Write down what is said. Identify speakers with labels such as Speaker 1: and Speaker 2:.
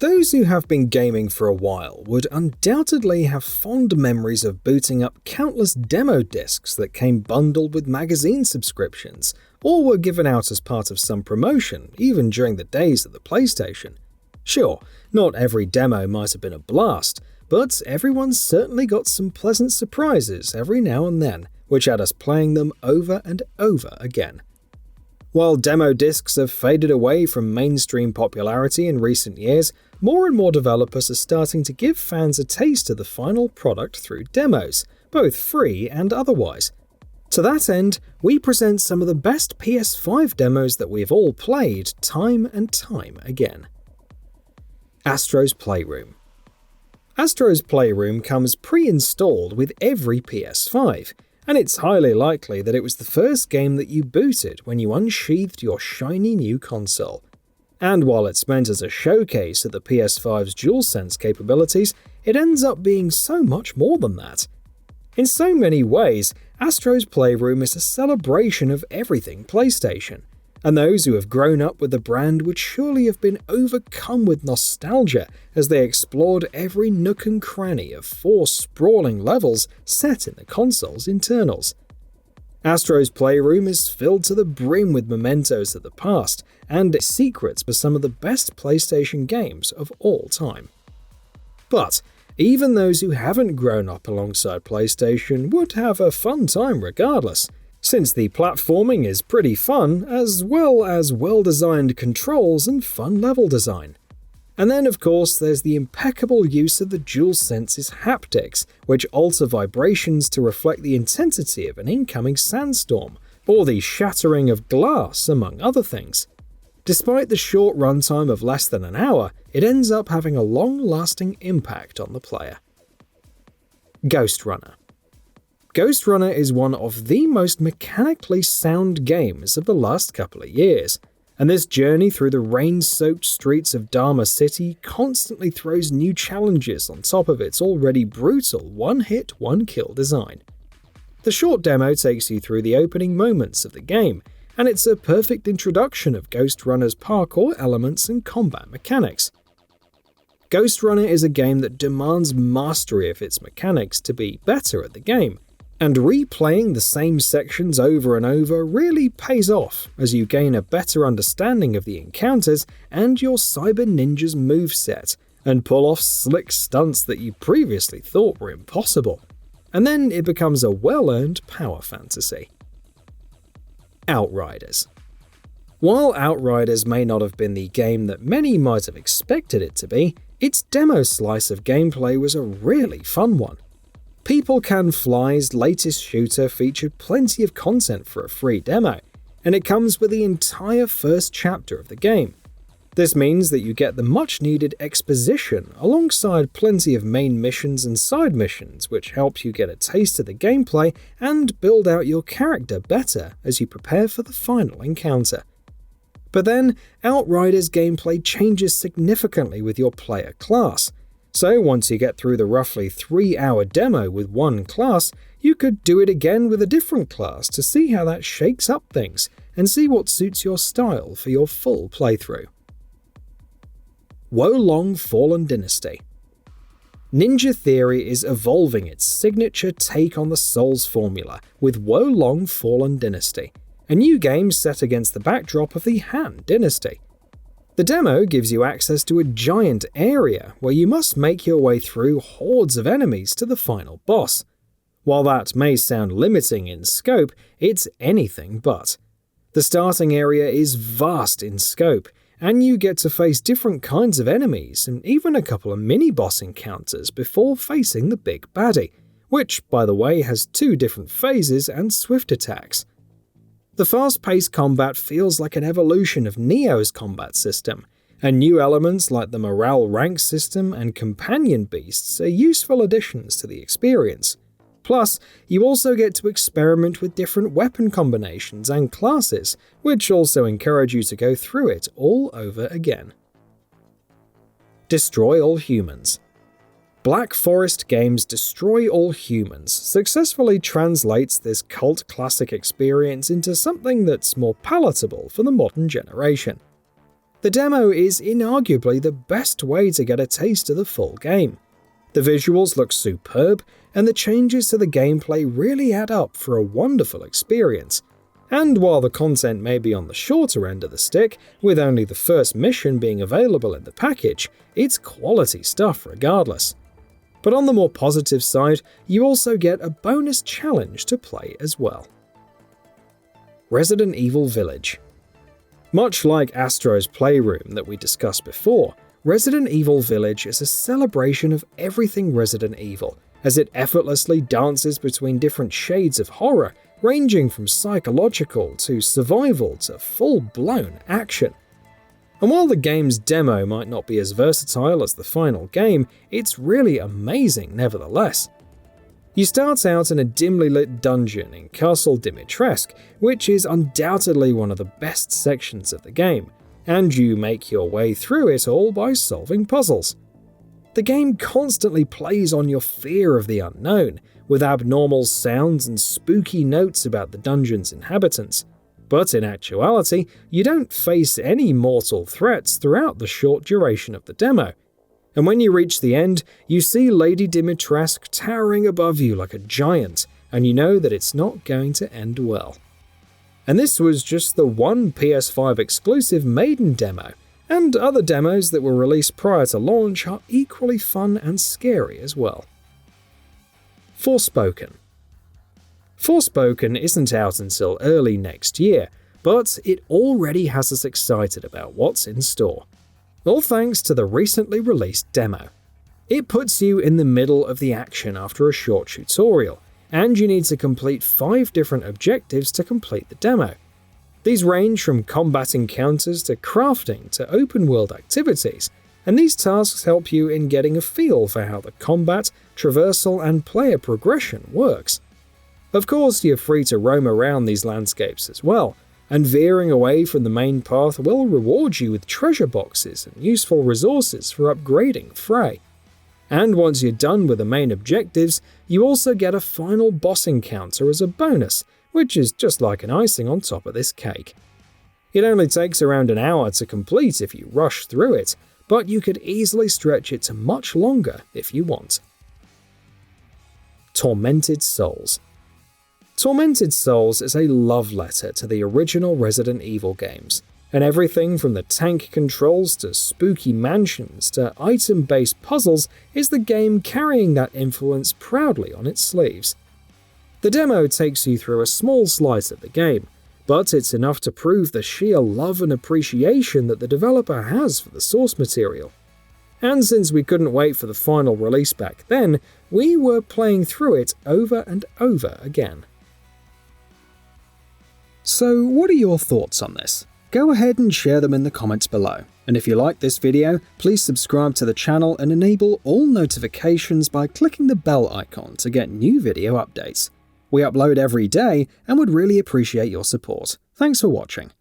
Speaker 1: Those who have been gaming for a while would undoubtedly have fond memories of booting up countless demo discs that came bundled with magazine subscriptions, or were given out as part of some promotion, even during the days of the PlayStation. Sure, not every demo might have been a blast, but everyone certainly got some pleasant surprises every now and then, which had us playing them over and over again. While demo discs have faded away from mainstream popularity in recent years, more and more developers are starting to give fans a taste of the final product through demos, both free and otherwise. To that end, we present some of the best PS5 demos that we've all played time and time again. Astros Playroom. Astros Playroom comes pre-installed with every PS5, and it's highly likely that it was the first game that you booted when you unsheathed your shiny new console. And while it's meant as a showcase of the PS5's DualSense capabilities, it ends up being so much more than that. In so many ways, Astros Playroom is a celebration of everything PlayStation, and those who have grown up with the brand would surely have been overcome with nostalgia as they explored every nook and cranny of 4 sprawling levels set in the console's internals. Astros Playroom is filled to the brim with mementos of the past and secrets for some of the best PlayStation games of all time. But even those who haven't grown up alongside PlayStation would have a fun time regardless, since the platforming is pretty fun, as well as well-designed controls and fun level design. And then, of course, there's the impeccable use of the DualSense's haptics, which alter vibrations to reflect the intensity of an incoming sandstorm, or the shattering of glass, among other things. Despite the short runtime of less than an hour, it ends up having a long-lasting impact on the player. Ghost Runner. Ghost Runner is one of the most mechanically sound games of the last couple of years, and this journey through the rain-soaked streets of Dharma City constantly throws new challenges on top of its already brutal one-hit, one-kill design. The short demo takes you through the opening moments of the game, and it's a perfect introduction of Ghost Runner's parkour elements and combat mechanics. Ghost Runner is a game that demands mastery of its mechanics to be better at the game, and replaying the same sections over and over really pays off as you gain a better understanding of the encounters and your cyber ninja's moveset, and pull off slick stunts that you previously thought were impossible. And then it becomes a well-earned power fantasy. Outriders. While Outriders may not have been the game that many might have expected it to be, its demo slice of gameplay was a really fun one. People Can Fly's latest shooter featured plenty of content for a free demo, and it comes with the entire first chapter of the game. This means that you get the much-needed exposition alongside plenty of main missions and side missions, which help you get a taste of the gameplay and build out your character better as you prepare for the final encounter. But then, Outriders gameplay changes significantly with your player class. So once you get through the roughly 3-hour demo with one class, you could do it again with a different class to see how that shakes up things and see what suits your style for your full playthrough. Wolong Fallen Dynasty. Ninja Theory is evolving its signature take on the Souls formula with Wolong Fallen Dynasty, a new game set against the backdrop of the Han Dynasty. The demo gives you access to a giant area where you must make your way through hordes of enemies to the final boss. While that may sound limiting in scope, it's anything but. The starting area is vast in scope, and you get to face different kinds of enemies and even a couple of mini-boss encounters before facing the big baddie, which, by the way, has 2 different phases and swift attacks. The fast-paced combat feels like an evolution of Neo's combat system, and new elements like the morale rank system and companion beasts are useful additions to the experience. Plus, you also get to experiment with different weapon combinations and classes, which also encourage you to go through it all over again. Destroy All Humans. Black Forest Games' Destroy All Humans successfully translates this cult classic experience into something that's more palatable for the modern generation. The demo is inarguably the best way to get a taste of the full game. The visuals look superb, and the changes to the gameplay really add up for a wonderful experience. And while the content may be on the shorter end of the stick, with only the first mission being available in the package, it's quality stuff regardless. But on the more positive side, you also get a bonus challenge to play as well. Resident Evil Village. Much like Astros Playroom that we discussed before, Resident Evil Village is a celebration of everything Resident Evil, as it effortlessly dances between different shades of horror, ranging from psychological to survival to full-blown action. And while the game's demo might not be as versatile as the final game, it's really amazing nevertheless. You start out in a dimly lit dungeon in Castle Dimitrescu, which is undoubtedly one of the best sections of the game, and you make your way through it all by solving puzzles. The game constantly plays on your fear of the unknown, with abnormal sounds and spooky notes about the dungeon's inhabitants. But in actuality, you don't face any mortal threats throughout the short duration of the demo. And when you reach the end, you see Lady Dimitrescu towering above you like a giant, and you know that it's not going to end well. And this was just the one PS5 exclusive maiden demo, and other demos that were released prior to launch are equally fun and scary as well. Forespoken. Forespoken isn't out until early next year, but it already has us excited about what's in store. All thanks to the recently released demo. It puts you in the middle of the action after a short tutorial, and you need to complete 5 different objectives to complete the demo. These range from combat encounters to crafting to open-world activities, and these tasks help you in getting a feel for how the combat, traversal, and player progression works. Of course, you're free to roam around these landscapes as well, and veering away from the main path will reward you with treasure boxes and useful resources for upgrading Frey. And once you're done with the main objectives, you also get a final boss encounter as a bonus, which is just like an icing on top of this cake. It only takes around an hour to complete if you rush through it, but you could easily stretch it to much longer if you want. Tormented Souls. Tormented Souls is a love letter to the original Resident Evil games, and everything from the tank controls to spooky mansions to item-based puzzles is the game carrying that influence proudly on its sleeves. The demo takes you through a small slice of the game, but it's enough to prove the sheer love and appreciation that the developer has for the source material. And since we couldn't wait for the final release back then, we were playing through it over and over again. So what are your thoughts on this? Go ahead and share them in the comments below. And if you like this video, please subscribe to the channel and enable all notifications by clicking the bell icon to get new video updates. We upload every day and would really appreciate your support. Thanks for watching.